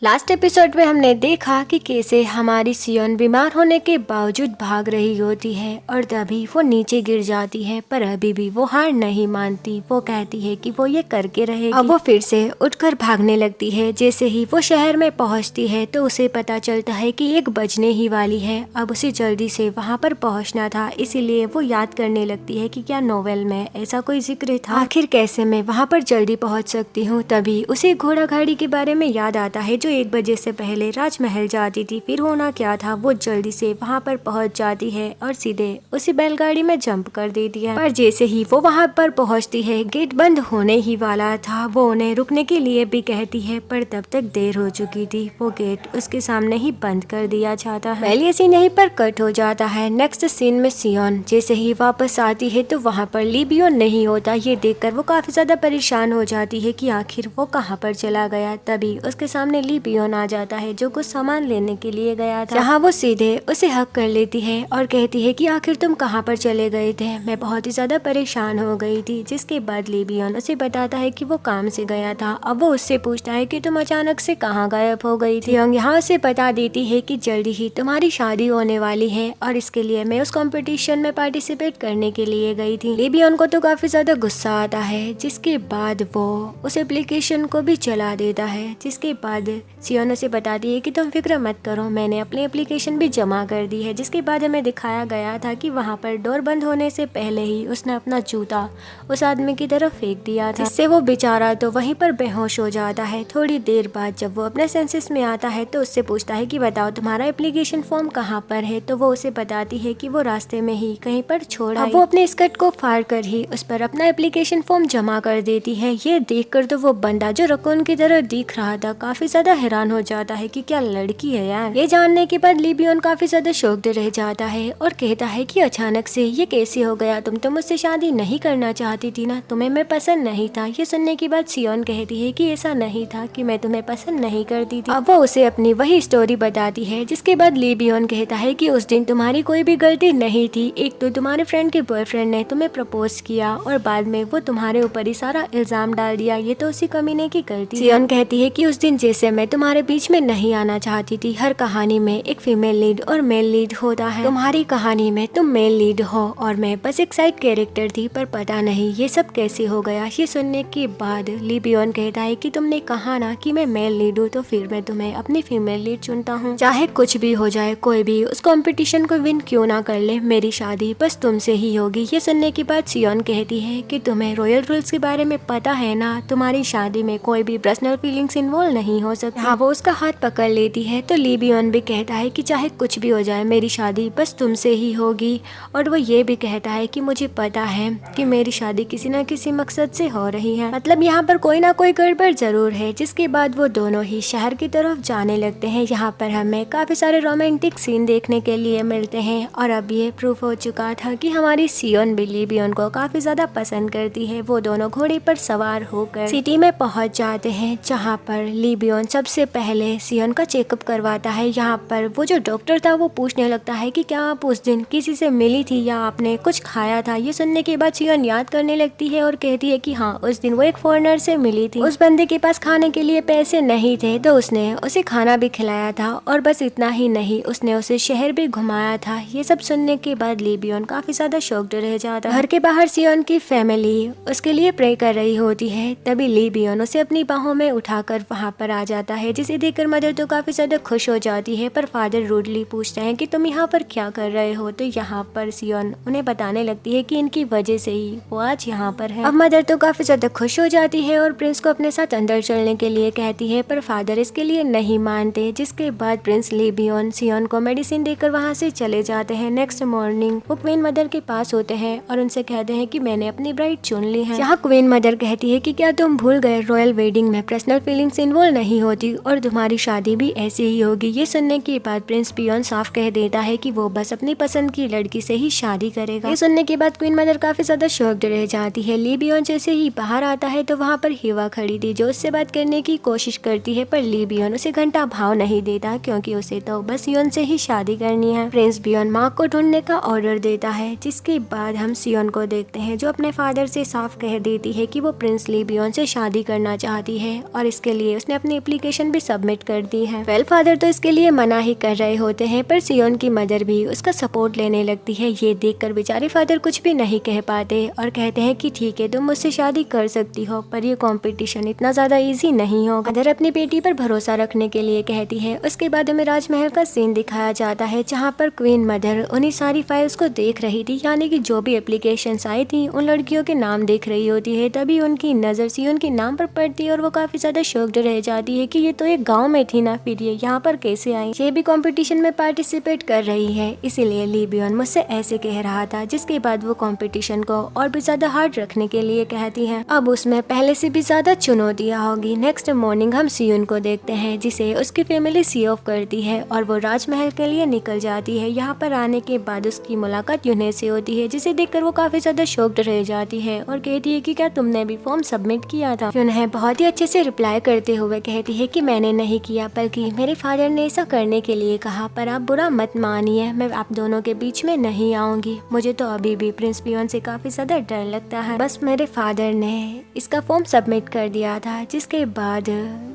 Last episode में हमने देखा कि कैसे हमारी सियोन बीमार होने के बावजूद भाग रही होती है और तभी वो नीचे गिर जाती है, पर अभी भी वो हार नहीं मानती। वो कहती है कि वो ये करके रहेगी। अब वो फिर से उठकर भागने लगती है। जैसे ही वो शहर में पहुंचती है तो उसे पता चलता है कि 1 बजने ही वाली है। अब उसे जल्दी से वहाँ पर पहुँचना था, इसीलिए वो याद करने लगती है कि क्या नोवेल में ऐसा कोई जिक्र था, आखिर कैसे मैं वहाँ पर जल्दी पहुँच सकती हूँ। तभी उसे घोड़ा गाड़ी के बारे में याद आता है जो 1 बजे से पहले राजमहल जाती थी। फिर होना क्या था, वो जल्दी से वहाँ पर पहुँच जाती है और सीधे उसी बैलगाड़ी में जंप कर देती है। पर जैसे ही वो वहाँ पर पहुँचती है, गेट बंद होने ही वाला था। वो उन्हें रुकने के लिए भी कहती है, पर तब तक देर हो चुकी थी। वो गेट उसके सामने ही बंद कर दिया जाता है। पहले सीन यहीं पर कट हो जाता है। नेक्स्ट सीन में सियोन जैसे ही वापस आती है तो वहाँ पर ली बियोन नहीं होता। ये देखकर वो काफी ज्यादा परेशान हो जाती है कि आखिर वो कहाँ पर चला गया। तभी उसके सामने ली बियोन आ जाता है जो कुछ सामान लेने के लिए गया था। जहाँ वो सीधे उसे हक कर लेती है और कहती है कि आखिर तुम कहाँ पर चले गए थे, मैं बहुत ही ज्यादा परेशान हो गई थी। जिसके बाद ली बियोन उसे बताता है कि वो काम से गया था। अब वो उससे पूछता है कि तुम अचानक से कहाँ गायब हो गई थी। यहाँ उसे बता देती है कि जल्दी ही तुम्हारी शादी होने वाली है और इसके लिए मैं उस कंपटीशन में पार्टिसिपेट करने के लिए गई थी। ली बियोन को तो काफी ज्यादा गुस्सा आता है। जिसके बाद वो उस एप्लीकेशन को भी चला देता है। जिसके बाद सियोन उसे बताती है कि तुम फिक्र मत करो, मैंने अपनी एप्लीकेशन भी जमा कर दी है। जिसके बाद हमें दिखाया गया था कि वहाँ पर डोर बंद होने से पहले ही उसने अपना जूता उस आदमी की तरफ फेंक दिया था, जिससे वो बेचारा तो वहीं पर बेहोश हो जाता है। थोड़ी देर बाद जब वो अपने सेंसेस में आता है तो उससे पूछता है कि बताओ तुम्हारा एप्लीकेशन फॉर्म कहाँ पर है। तो वो उसे बताती है कि वो रास्ते में ही कहीं पर छोड़ा है। वो अपने स्कर्ट को फाड़ कर ही उस पर अपना एप्लीकेशन फॉर्म जमा कर देती है। ये देखकर तो वो बंदा जो रकून की तरह दिख रहा था काफी ज्यादा हैरान हो जाता है कि क्या लड़की है यार। ये जानने के बाद ली बियोन काफी ज्यादा शॉक्ड रह जाता है और कहता है कि अचानक से ये कैसे हो गया, तुम तो मुझसे शादी नहीं करना चाहती थी ना, तुम्हें मैं पसंद नहीं था। ये सुनने के बाद सियोन कहती है कि ऐसा नहीं था कि मैं तुम्हें पसंद नहीं करती थी। अब वो उसे अपनी वही स्टोरी बताती है। जिसके बाद ली बियोन कहता है कि उस दिन तुम्हारी कोई भी गलती नहीं थी। एक तो तुम्हारे फ्रेंड के बॉयफ्रेंड ने तुम्हें प्रपोज किया और बाद में वो तुम्हारे ऊपर ही सारा इल्जाम डाल दिया, ये तो उसी कमीने की गलती। सियोन कहती है कि उस दिन जैसे मैं तुम्हारे बीच में नहीं आना चाहती थी, हर कहानी में एक फीमेल लीड और मेल लीड होता है। तुम्हारी कहानी में तुम मेल लीड हो और मैं बस एक साइड कैरेक्टर थी, पर पता नहीं ये सब कैसे हो गया। ये सुनने के बाद ली बियोन कहता है कि तुमने कहा ना कि मैं मेल लीड हूँ, तो फिर मैं तुम्हें अपनी फीमेल लीड चुनता हूँ। चाहे कुछ भी हो जाए, कोई भी उस कंपटीशन को विन क्यों ना कर ले, मेरी शादी बस तुमसे ही होगी। ये सुनने के बाद सियोन कहती है कि तुम्हें रॉयल रूल्स के बारे में पता है ना, तुम्हारी शादी में कोई भी पर्सनल फीलिंग्स इन्वॉल्व नहीं हो सकती। हाँ, वो उसका हाथ पकड़ लेती है तो ली बियोन भी कहता है कि चाहे कुछ भी हो जाए, मेरी शादी बस तुमसे ही होगी। और वो ये भी कहता है कि मुझे पता है कि मेरी शादी किसी न किसी मकसद से हो रही है, मतलब यहाँ पर कोई ना कोई गड़बड़ जरूर है। जिसके बाद वो दोनों ही शहर की तरफ जाने लगते हैं। यहाँ पर हमें काफी सारे रोमांटिक सीन देखने के लिए मिलते हैं और अब ये प्रूफ हो चुका था कि हमारी सियोन भी ली बियोन को काफी ज्यादा पसंद करती है। वो दोनों घोड़े पर सवार होकर सिटी में पहुँच जाते हैं, जहाँ पर ली बियोन सबसे पहले सियोन का चेकअप करवाता है। यहाँ पर वो जो डॉक्टर था वो पूछने लगता है कि क्या आप उस दिन किसी से मिली थी या आपने कुछ खाया था। ये सुनने के बाद सियोन याद करने लगती है और कहती है कि हाँ, उस दिन वो एक फॉरेनर से मिली थी। उस बंदे के पास खाने के लिए पैसे नहीं थे तो उसने उसे खाना भी खिलाया था और बस इतना ही नहीं, उसने उसे शहर भी घुमाया था। ये सब सुनने के बाद ली बियोन काफी ज्यादा शॉक्ड रह जाता है। घर के बाहर सियोन की फैमिली उसके लिए प्रे कर रही होती है। तभी ली बियोन उसे अपनी बाहों में उठाकर वहाँ पर आ जाता है, जिसे देखकर मदर तो काफी ज्यादा खुश हो जाती है। पर फादर रूडली पूछते हैं कि तुम यहाँ पर क्या कर रहे हो। तो यहाँ पर सियोन उन्हें बताने लगती है कि इनकी वजह से ही वो आज यहाँ पर है। अब मदर तो काफी ज्यादा खुश हो जाती है और प्रिंस को अपने साथ अंदर चलने के लिए कहती है, पर फादर इसके लिए नहीं मानते। जिसके बाद प्रिंस ली बियोन सियोन को मेडिसिन देकर वहाँ से चले जाते हैं। नेक्स्ट मॉर्निंग वो क्वीन मदर के पास होते हैं और उनसे कहते हैं कि मैंने अपनी ब्राइड चुन ली है। यहाँ क्वीन मदर कहती है कि क्या तुम भूल गए, रॉयल वेडिंग में पर्सनल फीलिंग्स इन्वॉल्व नहीं होती और तुम्हारी शादी भी ऐसे ही होगी। ये सुनने के बाद प्रिंस पियोन साफ कह देता है कि वो बस अपनी पसंद की लड़की से ही शादी करेगा। ये सुनने के बाद क्वीन मदर काफी ज्यादा शॉक्ड रह जाती है। ली बियोन जैसे ही बाहर आता है तो वहाँ पर हिवा खड़ी थी जो उससे बात करने की कोशिश करती है, पर ली बियोन उसे घंटा भाव नहीं देता क्योंकि उसे तो बस सियोन से ही शादी करनी है। प्रिंस बियोन माँ को ढूंढने का ऑर्डर देता है। जिसके बाद हम सियोन को देखते हैं जो अपने फादर से साफ कह देती है कि वो प्रिंस ली बियोन से शादी करना चाहती है और इसके लिए उसने अपनी एप्लीकेशन भी सबमिट कर दी है। वेल फादर तो इसके लिए मना ही कर रहे होते हैं, पर सियोन की मदर भी उसका सपोर्ट लेने लगती है। ये देखकर बेचारे फादर कुछ भी नहीं कह पाते और कहते हैं कि ठीक है, तुम मुझसे शादी कर सकती हो, पर ये कंपटीशन इतना ज्यादा इजी नहीं होगा। मदर अपनी बेटी पर भरोसा रखने के लिए कहती है। उसके बाद हमें राजमहल का सीन दिखाया जाता है, जहाँ पर क्वीन मदर उन्हीं सारी फाइल्स को देख रही थी, यानी कि जो भी एप्लीकेशंस आई थी उन लड़कियों के नाम देख रही होती है। तभी उनकी नजर सियोन के नाम पर पड़ती है और वो काफी ज्यादा शॉक्ड रह जाती है कि ये तो एक गांव में थी ना, फिर ये यहाँ पर कैसे आई। ये भी कंपटीशन में पार्टिसिपेट कर रही है, इसीलिए ली बियॉन मुझसे ऐसे कह रहा था। जिसके बाद वो कंपटीशन को और भी ज्यादा हार्ड रखने के लिए कहती है। अब उसमें पहले से भी ज्यादा चुनौतियाँ होगी। नेक्स्ट मॉर्निंग हम सियोन को देखते हैं, जिसे उसकी फैमिली सी ऑफ करती है और वो राजमहल के लिए निकल जाती है। यहाँ पर आने के बाद उसकी मुलाकात यूने से होती है, जिसे देखकर वो काफी ज्यादा शॉक्ड रह जाती है और कहती है कि क्या तुमने भी फॉर्म सबमिट किया था। यूने बहुत ही अच्छे से रिप्लाई करते हुए कहती है कि मैंने नहीं किया, बल्कि मेरे फादर ने ऐसा करने के लिए कहा, पर आप बुरा मत मानिए, मैं आप दोनों के बीच में नहीं आऊंगी। मुझे तो अभी भी प्रिंस बियॉन से काफी ज्यादा डर लगता है। बस मेरे फादर ने इसका फॉर्म सबमिट कर दिया था। जिसके बाद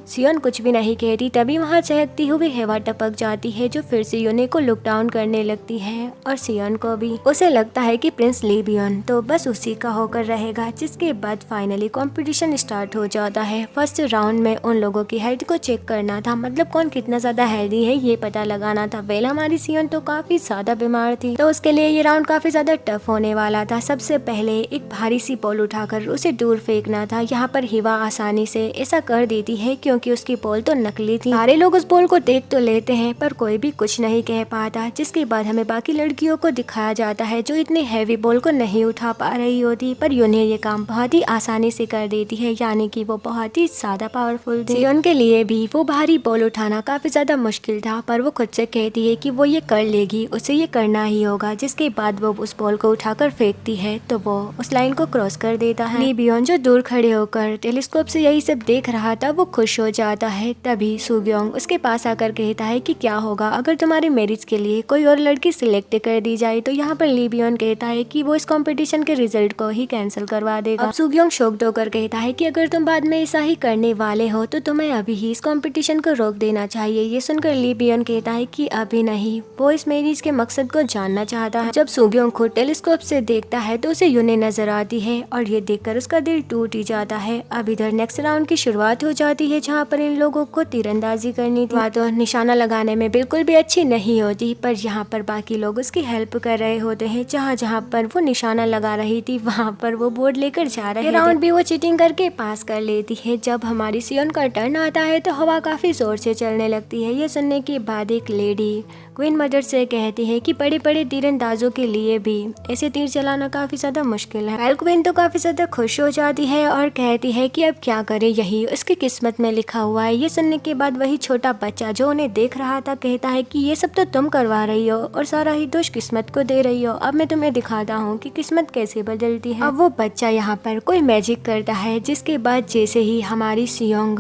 सियोन कुछ भी नहीं कहती, तभी वहाँ चहकती हुई हवा टपक जाती है, जो फिर से यूने को लुक डाउन करने लगती है और सियोन को भी। उसे लगता है कि प्रिंस ली बियॉन तो बस उसी का होकर रहेगा। जिसके बाद फाइनली कंपटीशन स्टार्ट हो जाता है। फर्स्ट राउंड में उन लोगों की हेल्थ को चेक करना था, मतलब कौन कितना ज्यादा हेल्दी है ये पता लगाना था। वेल हमारी सियोन तो काफी ज्यादा बीमार थी, तो उसके लिए ये राउंड काफी ज्यादा टफ होने वाला था। सबसे पहले एक भारी सी बॉल उठाकर उसे दूर फेंकना था। यहाँ पर हिवा आसानी से ऐसा कर देती है, क्योंकि उसकी बॉल तो नकली थी। सारे लोग उस बॉल को देख तो लेते हैं, पर कोई भी कुछ नहीं कह पाता। जिसके बाद हमें बाकी लड़कियों को दिखाया जाता है, जो इतनी हैवी बॉल को नहीं उठा पा रही होती, पर यूने ये काम बहुत ही आसानी से कर देती है, यानी कि वो बहुत ही ज्यादा पावरफुल थी। सियोन के लिए भी वो भारी बॉल उठाना काफी ज्यादा मुश्किल था, पर वो खुद से कहती है कि वो ये कर लेगी, उसे ये करना ही होगा। जिसके बाद वो उस बॉल को उठाकर फेंकती है, तो वो उस लाइन को क्रॉस कर देता है। ली बियॉन जो दूर खड़े होकर टेलीस्कोप से यही सब देख रहा था, वो खुश हो जाता है। तभी सुग्योंग उसके पास आकर कहता है कि क्या होगा अगर तुम्हारे मैरिज के लिए कोई और लड़की सिलेक्ट कर दी जाए। तो यहाँ पर ली बियॉन कहता है कि वो इस कंपटीशन के रिजल्ट को ही कैंसिल करवा देगा। अब सुग्योंग शॉक्ड होकर कहता है कि अगर तुम बाद में ऐसा ही करने वाले हो तो तुम्हें अभी ही इस कंपटीशन को रोक देना चाहिए। ये सुनकर ली बियॉन कहता है कि अभी नहीं, वो इस मैरिज के मकसद को जानना चाहता है। जब सुग्योंग खुद टेलीस्कोप से देखता है तो उसे यूने नजर आती है और ये देखकर उसका दिल टूट ही जाता है। अब इधर नेक्स्ट राउंड की शुरुआत हो जाती है, जहाँ पर इन लोगों को तीरंदाजी करनी थी। वहाँ तो निशाना लगाने में बिल्कुल भी अच्छी नहीं होती, पर यहाँ पर बाकी लोग उसकी हेल्प कर रहे होते हैं। जहाँ जहाँ पर वो निशाना लगा रही थी, वहाँ पर वो बोर्ड लेकर जा रहे थे। राउंड भी वो चीटिंग करके पास कर लेती है। जब हमारी सियोन का टर्न आता है तो हवा काफी जोर से चलने लगती है। ये सुनने के बाद एक लेडी क्वीन मदर से कहती है कि बड़े बड़े तीरंदाजों के लिए भी ऐसे तीर चलाना काफी ज्यादा मुश्किल है। वेल क्वीन तो काफी ज्यादा खुश हो जाती है और कहती है कि अब क्या करे, यही उसकी किस्मत में लिखा हुआ है। ये सुनने के बाद वही छोटा बच्चा जो उन्हें देख रहा था कहता है कि ये सब तो तुम करवा रही हो और सारा ही दोष किस्मत को दे रही हो। अब मैं तुम्हें दिखाता हूँ कि किस्मत कैसे बदलती है। अब वो बच्चा यहाँ पर कोई मैजिक करता है, जिसके बाद जैसे ही हमारी सियोंग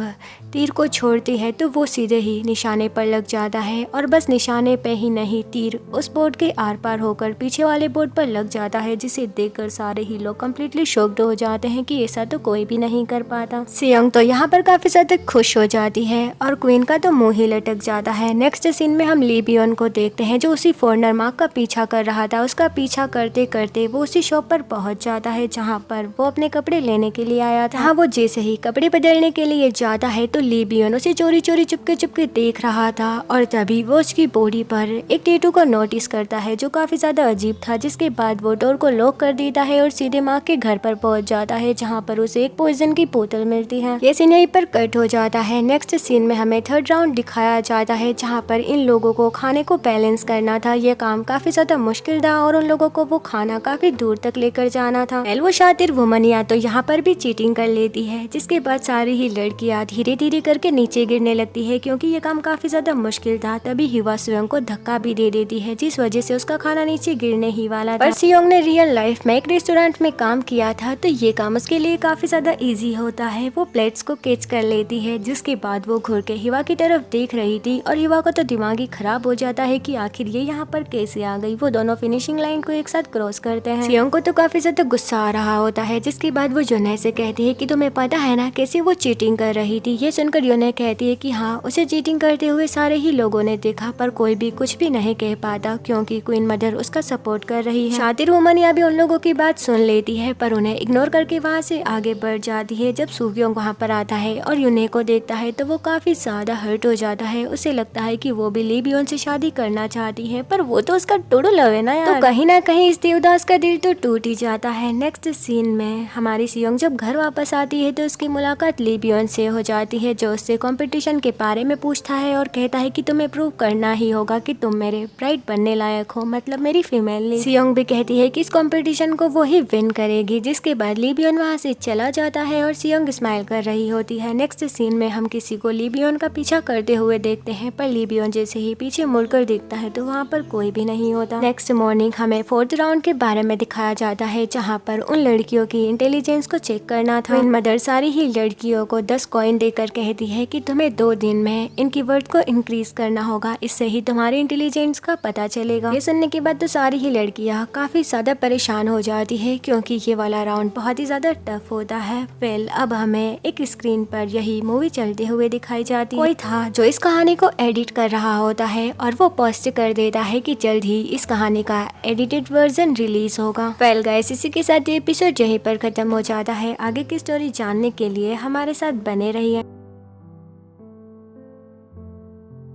तीर को छोड़ती है तो वो सीधे ही निशाने पर लग जाता है। और बस निशाने पे ही नहीं, तीर उस बोर्ड के आर पार होकर पीछे वाले बोर्ड पर लग जाता है, जिसे देखकर सारे ही लोग कम्प्लीटली शॉक्ड हो जाते हैं कि ऐसा तो कोई भी नहीं कर पाता। सियोंग तो यहाँ पर काफी ज्यादा खुश हो जाती है और क्वीन का तो मुंह ही लटक जाता है। नेक्स्ट सीन में हम ली बियॉन को देखते हैं, जो उसी फॉरेनर मार्क का पीछा कर रहा था। उसका पीछा करते करते वो उसी शॉप पर पहुंच जाता है, जहाँ पर वो अपने कपड़े लेने के लिए आया था। वो जैसे ही कपड़े बदलने के लिए जाता है तो ली बियॉन उसे चोरी चोरी चुपके चुपके देख रहा था और तभी वो उसकी बॉडी पर एक टैटू को नोटिस करता है, जो काफी ज्यादा अजीब था। जिसके बाद वो डोर को लॉक कर देता है और सीधे माँ के घर पर पहुंच जाता है, जहाँ पर उसे एक पॉइजन की बोतल मिलती है। ये सीन यहीं पर कट हो जाता है। नेक्स्ट सीन में हमें थर्ड राउंड दिखाया जाता है, जहाँ पर इन लोगों को खाने को बैलेंस करना था। यह काम काफी ज्यादा मुश्किल था और उन लोगों को वो खाना काफी दूर तक लेकर जाना था। वो शातिर वुमनिया तो यहाँ पर भी चीटिंग कर लेती है। जिसके बाद सारी ही लड़कियां धीरे धीरे करके नीचे गिरने लगती है, क्योंकि ये काम काफी ज्यादा मुश्किल था। तभी हिवा सियोंग को धक्का भी दे देती है, जिस वजह से उसका खाना नीचे गिरने ही वाला था। पर सियोंग ने रियल लाइफ में एक रेस्टोरेंट में काम किया था, तो ये काम उसके लिए काफी ज्यादा इजी होता है। वो प्लेट्स को कैच कर लेती है। जिसके बाद वो घूर के हिवा की तरफ देख रही थी और हिवा को तो दिमाग ही खराब हो जाता है कि आखिर ये यहाँ पर कैसे आ गई। वो दोनों फिनिशिंग लाइन को एक साथ क्रॉस करते हैं। सियोंग को तो काफी ज्यादा गुस्सा आ रहा होता है। जिसके बाद वो जुनैद से कहती है कि तुम्हें पता है ना कैसे वो चीटिंग कर रही थी। ये सुनकर योने कहती है कि हाँ, उसे चीटिंग करते हुए सारे ही लोगों ने देखा पर कोई भी कुछ भी नहीं कह पाता क्योंकि क्वीन मदर उसका सपोर्ट कर रही है। शातिर वुमन भी उन लोगों की बात सुन लेती है पर उन्हें इग्नोर करके वहाँ से आगे बढ़ जाती है। जब सूक्योंग वहाँ पर आता है और यूने को देखता है तो वो काफी ज्यादा हर्ट हो जाता है। उसे लगता है कि वो भी ली बियोन से शादी करना चाहती है पर वो तो उसका टोटल लव है ना यार। तो कहीं ना कहीं इस देवदास का दिल तो टूट ही जाता है। नेक्स्ट सीन में हमारी सियोंग जब घर वापस आती है तो उसकी मुलाकात ली बियोन से हो जाती है जो उससे कंपटीशन के बारे में पूछता है और कहता है कि तुम्हें प्रूव करना ही होगा कि तुम मेरे ब्राइड बनने लायक हो, मतलब मेरी फीमेल। सियोंग भी कहती है कि इस कंपटीशन को वो ही विन करेगी, जिसके बाद ली बियोन वहाँ से चला जाता है और सियोंग स्माइल कर रही होती है। नेक्स्ट सीन में हम किसी को ली बियोन का पीछा करते हुए देखते हैं पर ली बियोन जैसे ही पीछे मुड़कर देखता है तो वहाँ पर कोई भी नहीं होता। नेक्स्ट मॉर्निंग हमें 4th राउंड के बारे में दिखाया जाता है जहाँ पर उन लड़कियों की इंटेलिजेंस को चेक करना था। क्वीन मदर सारी ही लड़कियों को 10 कॉइन देकर कहती है कि तुम्हें 2 दिन में इनकी वर्थ को इंक्रीज करना होगा, इससे ही तुम्हारे इंटेलिजेंस का पता चलेगा। ये सुनने के बाद तो सारी ही लड़कियां काफी ज्यादा परेशान हो जाती है क्योंकि ये वाला राउंड बहुत ही ज्यादा टफ होता है। वेल अब हमें एक स्क्रीन पर यही मूवी चलते हुए दिखाई जाती है। कोई था जो इस कहानी को एडिट कर रहा होता है और वो पोस्ट कर देता है कि जल्द ही इस कहानी का एडिटेड वर्जन रिलीज होगा। वेल गाइस, इसी के साथ ये एपिसोड यहीं पर खत्म हो जाता है। आगे की स्टोरी जानने के लिए हमारे साथ बने रहिए।